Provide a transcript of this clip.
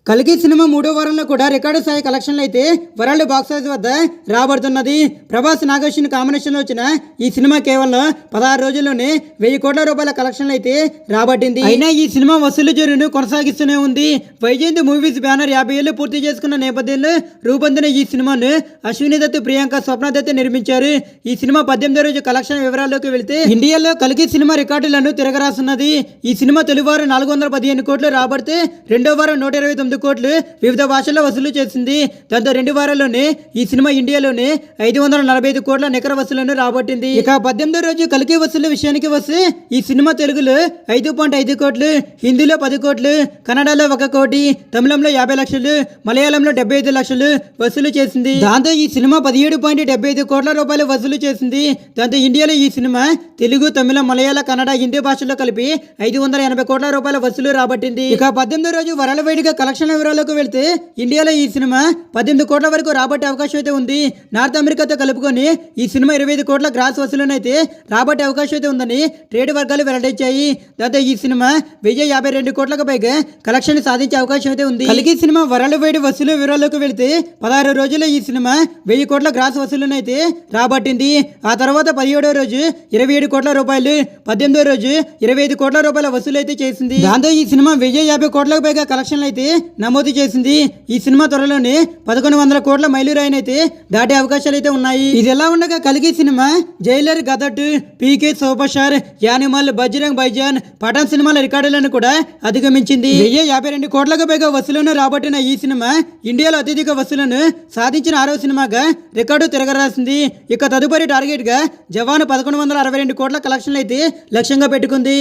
కల్కి సినిమా మూడో వారంలో కూడా రికార్డు స్థాయి కలెక్షన్లు అయితే వరల్డ్ బాక్స్ ఆఫీస్ వద్ద రాబడుతున్నది. ప్రభాస్ నాగేశ్వరి కాంబినేషన్లో వచ్చిన ఈ సినిమా కేవలం 16 రోజుల్లోనే 1000 కోట్ల రూపాయల కలెక్షన్లు అయితే రాబట్టింది. అయినా ఈ సినిమా వసూలు జోరును కొనసాగిస్తూనే ఉంది. వైజయంతి మూవీస్ బ్యానర్ 50 ఏళ్లు పూర్తి చేసుకున్న నేపథ్యంలో రూపొందిన ఈ సినిమాను అశ్విని దత్, ప్రియాంక, స్వప్న దత్ నిర్మించారు. ఈ సినిమా 18వ రోజు కలెక్షన్ వివరాల్లోకి వెళితే ఇండియాలో కల్కి సినిమా రికార్డులను తిరగరాస్తున్నది. ఈ సినిమా తొలి వారం 415 కోట్లు రాబడితే రెండో వారం 129 కోట్లు వివిధ భాషల్లో వసూలు చేసింది. దాంతో 2 వారాల్లోనే ఈ సినిమా ఇండియాలోనే 545 కోట్ల నికర వసూలను రాబట్టింది. ఇక 18వ రోజు కల్కి వసూళ్ల విషయానికి వస్తే ఈ సినిమా తెలుగులో 5.5 కోట్లు, హిందీలో 10 కోట్లు, కన్నడలో 1 కోటి, తమిళంలో 50 లక్షలు, మలయాళంలో 75 లక్షలు వసూలు చేసింది. దాంతో ఈ సినిమా 17.75 కోట్ల రూపాయలు వసూలు చేసింది. దాంతో ఇండియాలో ఈ సినిమా తెలుగు, తమిళ, మలయాళ, కన్నడ, హిందీ భాషల్లో కలిపి 580 కోట్ల రూపాయల వసూలు రాబట్టింది. ఇక 18వ రోజు వరల్డ్ వైడ్ గా కలెక్షన్ వివరాలకు వెళ్తే ఇండియాలో ఈ సినిమా 18 కోట్ల వరకు రాబట్టే అవకాశం అయితే ఉంది. నార్త్ అమెరికాతో కలుపుకొని ఈ సినిమా 25 కోట్ల గ్రాస్ వసూలను అయితే రాబట్టే అవకాశం అయితే ఉందని ట్రేడ్ వర్గాలు వెల్లడించాయి. దాంతో ఈ సినిమా 1052 కోట్లకు పైగా కలెక్షన్ సాధించే అవకాశం అయితే ఉంది. కల్కి సినిమా వరల్డ్ వైడ్ వసూలు వివరాలకు వెళ్తే 16 రోజుల్లో ఈ సినిమా 1000 కోట్ల గ్రాస్ వసూలను అయితే రాబట్టింది. ఆ తర్వాత 17వ రోజు 27 కోట్ల రూపాయలు, 18వ రోజు 25 కోట్ల రూపాయల వసూలు అయితే చేసింది. దాంతో ఈ సినిమా 1050 కోట్లకు పైగా కలెక్షన్లు అయితే నమోదు చేసింది. ఈ సినిమా త్వరలోనే 1100 కోట్ల మైలురాయిని అయితే దాటే అవకాశాలు అయితే ఉన్నాయి. ఇది ఎలా ఉండగా కల్కి cinema Jailer, Gadar, PK, super star, Animal, Bajrangi Bhaijaan, Pathaan సినిమాల రికార్డులను కూడా అధిగమించింది. 1052 కోట్లకు పైగా వసూలను రాబట్టిన ఈ సినిమా ఇండియాలో అత్యధిక వసూలను సాధించిన 6వ సినిమాగా రికార్డు తిరగరాసింది. ఇక తదుపరి టార్గెట్ గా జవాన్ 1162 కోట్ల కలెక్షన్లు అయితే లక్ష్యంగా పెట్టుకుంది.